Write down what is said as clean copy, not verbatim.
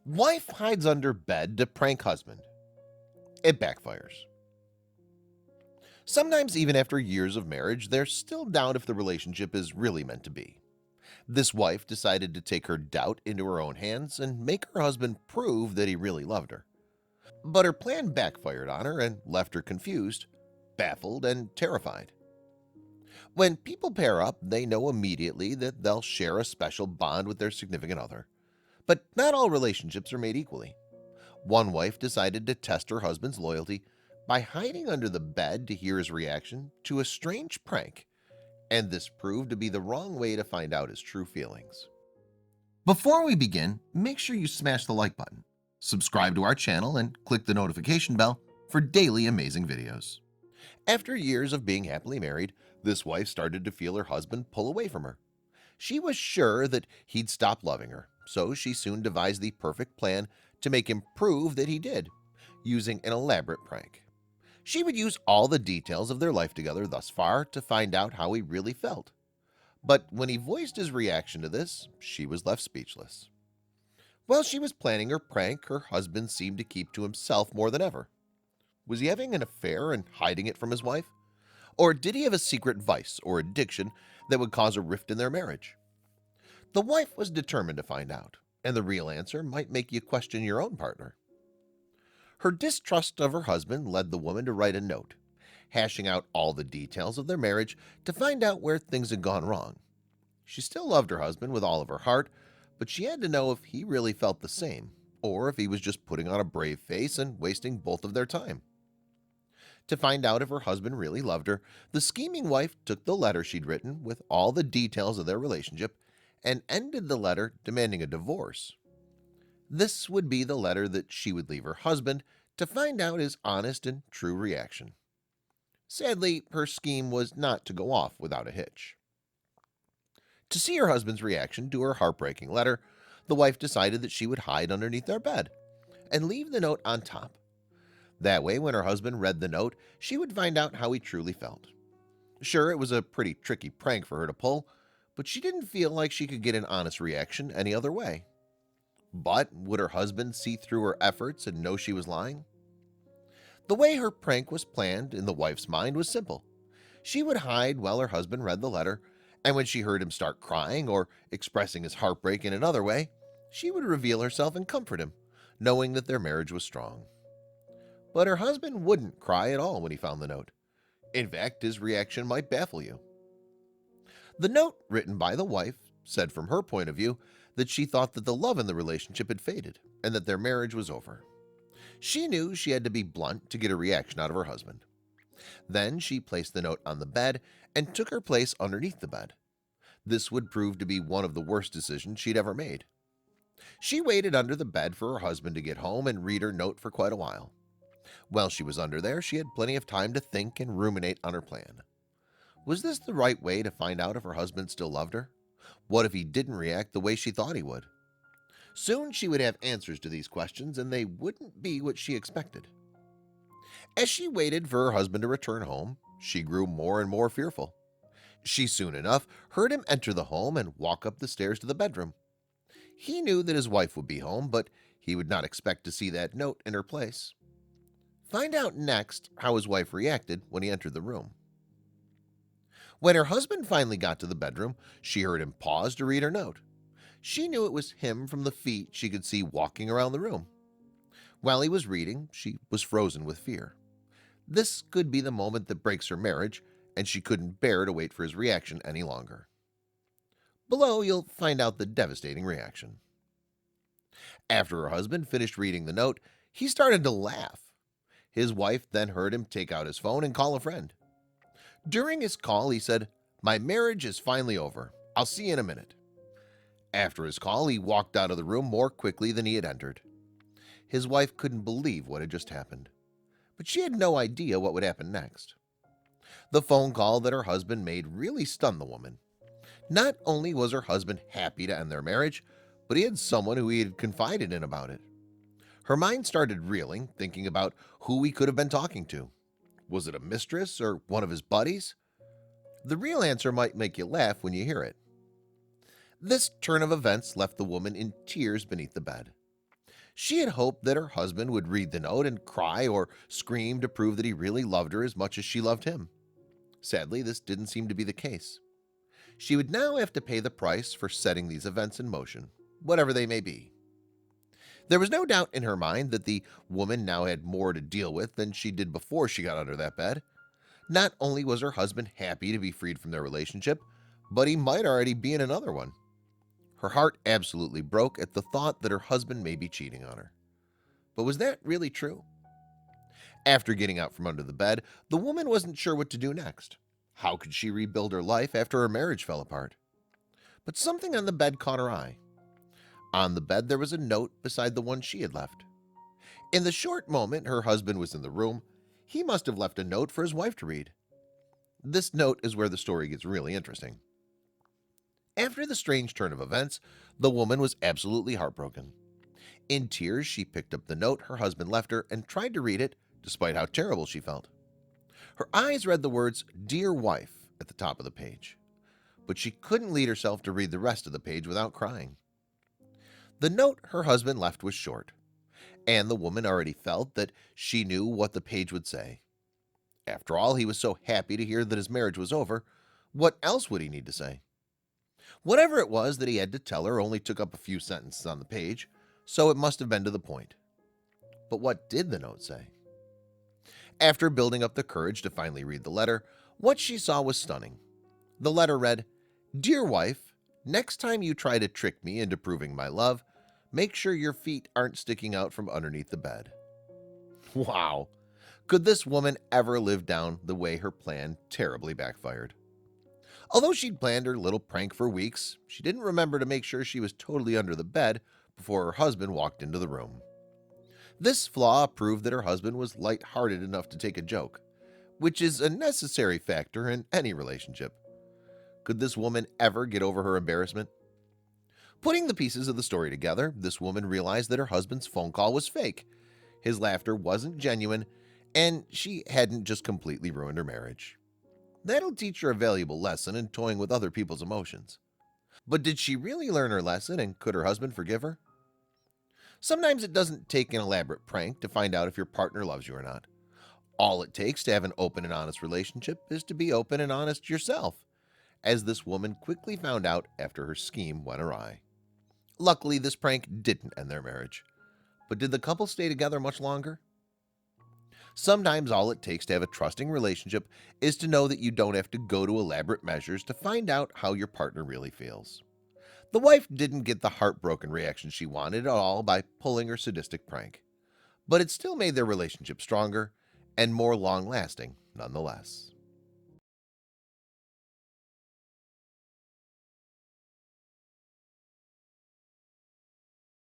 Wife hides under bed to prank husband. It backfires. Sometimes even after years of marriage, there's still doubt if the relationship is really meant to be. This wife decided to take her doubt into her own hands and make her husband prove that he really loved her. But her plan backfired on her and left her confused, baffled, and terrified. When people pair up, they know immediately that they'll share a special bond with their significant other. But not all relationships are made equally. One wife decided to test her husband's loyalty by hiding under the bed to hear his reaction to a strange prank, and this proved to be the wrong way to find out his true feelings. Before we begin, make sure you smash the like button, subscribe to our channel, and click the notification bell for daily amazing videos. After years of being happily married, this wife started to feel her husband pull away from her. She was sure that he'd stop loving her, so she soon devised the perfect plan to make him prove that he did, using an elaborate prank. She would use all the details of their life together thus far to find out how he really felt. But when he voiced his reaction to this, she was left speechless. While she was planning her prank, her husband seemed to keep to himself more than ever. Was he having an affair and hiding it from his wife? Or did he have a secret vice or addiction that would cause a rift in their marriage? The wife was determined to find out, and the real answer might make you question your own partner. Her distrust of her husband led the woman to write a note, hashing out all the details of their marriage to find out where things had gone wrong. She still loved her husband with all of her heart, but she had to know if he really felt the same, or if he was just putting on a brave face and wasting both of their time. To find out if her husband really loved her, the scheming wife took the letter she'd written with all the details of their relationship and ended the letter demanding a divorce. This would be the letter that she would leave her husband to find out his honest and true reaction. Sadly, her scheme was not to go off without a hitch. To see her husband's reaction to her heartbreaking letter, the wife decided that she would hide underneath their bed and leave the note on top. That way, when her husband read the note, she would find out how he truly felt. Sure, it was a pretty tricky prank for her to pull, but she didn't feel like she could get an honest reaction any other way. But would her husband see through her efforts and know she was lying? The way her prank was planned in the wife's mind was simple. She would hide while her husband read the letter, and when she heard him start crying or expressing his heartbreak in another way, she would reveal herself and comfort him, knowing that their marriage was strong. But her husband wouldn't cry at all when he found the note. In fact, his reaction might baffle you. The note, written by the wife, said from her point of view that she thought that the love in the relationship had faded and that their marriage was over. She knew she had to be blunt to get a reaction out of her husband. Then she placed the note on the bed and took her place underneath the bed. This would prove to be one of the worst decisions she'd ever made. She waited under the bed for her husband to get home and read her note for quite a while. While she was under there, she had plenty of time to think and ruminate on her plan. Was this the right way to find out if her husband still loved her? What if he didn't react the way she thought he would? Soon she would have answers to these questions, and they wouldn't be what she expected. As she waited for her husband to return home, she grew more and more fearful. She soon enough heard him enter the home and walk up the stairs to the bedroom. He knew that his wife would be home, but he would not expect to see that note in her place. Find out next how his wife reacted when he entered the room. When her husband finally got to the bedroom, she heard him pause to read her note. She knew it was him from the feet she could see walking around the room. While he was reading, she was frozen with fear. This could be the moment that breaks her marriage, and she couldn't bear to wait for his reaction any longer. Below, you'll find out the devastating reaction. After her husband finished reading the note, he started to laugh. His wife then heard him take out his phone and call a friend. During his call, he said, "My marriage is finally over. I'll see you in a minute." After his call, he walked out of the room more quickly than he had entered. His wife couldn't believe what had just happened, but she had no idea what would happen next. The phone call that her husband made really stunned the woman. Not only was her husband happy to end their marriage, but he had someone who he had confided in about it. Her mind started reeling, thinking about who he could have been talking to. Was it a mistress or one of his buddies? The real answer might make you laugh when you hear it. This turn of events left the woman in tears beneath the bed. She had hoped that her husband would read the note and cry or scream to prove that he really loved her as much as she loved him. Sadly, this didn't seem to be the case. She would now have to pay the price for setting these events in motion, whatever they may be. There was no doubt in her mind that the woman now had more to deal with than she did before she got under that bed. Not only was her husband happy to be freed from their relationship, but he might already be in another one. Her heart absolutely broke at the thought that her husband may be cheating on her. But was that really true? After getting out from under the bed, the woman wasn't sure what to do next. How could she rebuild her life after her marriage fell apart? But something on the bed caught her eye. On the bed there was a note beside the one she had left. In the short moment her husband was in the room, he must have left a note for his wife to read. This note is where the story gets really interesting. After the strange turn of events, the woman was absolutely heartbroken. In tears, she picked up the note her husband left her and tried to read it, despite how terrible she felt. Her eyes read the words, "Dear wife," at the top of the page, but she couldn't lead herself to read the rest of the page without crying. The note her husband left was short, and the woman already felt that she knew what the page would say. After all, he was so happy to hear that his marriage was over. What else would he need to say? Whatever it was that he had to tell her only took up a few sentences on the page, so it must have been to the point. But what did the note say? After building up the courage to finally read the letter, what she saw was stunning. The letter read, "Dear wife, next time you try to trick me into proving my love, make sure your feet aren't sticking out from underneath the bed." Wow! Could this woman ever live down the way her plan terribly backfired? Although she'd planned her little prank for weeks, she didn't remember to make sure she was totally under the bed before her husband walked into the room. This flaw proved that her husband was light-hearted enough to take a joke, which is a necessary factor in any relationship. Could this woman ever get over her embarrassment? Putting the pieces of the story together, this woman realized that her husband's phone call was fake. His laughter wasn't genuine, and she hadn't just completely ruined her marriage. That'll teach her a valuable lesson in toying with other people's emotions. But did she really learn her lesson, and could her husband forgive her? Sometimes it doesn't take an elaborate prank to find out if your partner loves you or not. All it takes to have an open and honest relationship is to be open and honest yourself, as this woman quickly found out after her scheme went awry. Luckily, this prank didn't end their marriage. But did the couple stay together much longer? Sometimes all it takes to have a trusting relationship is to know that you don't have to go to elaborate measures to find out how your partner really feels. The wife didn't get the heartbroken reaction she wanted at all by pulling her sadistic prank, but it still made their relationship stronger and more long-lasting nonetheless.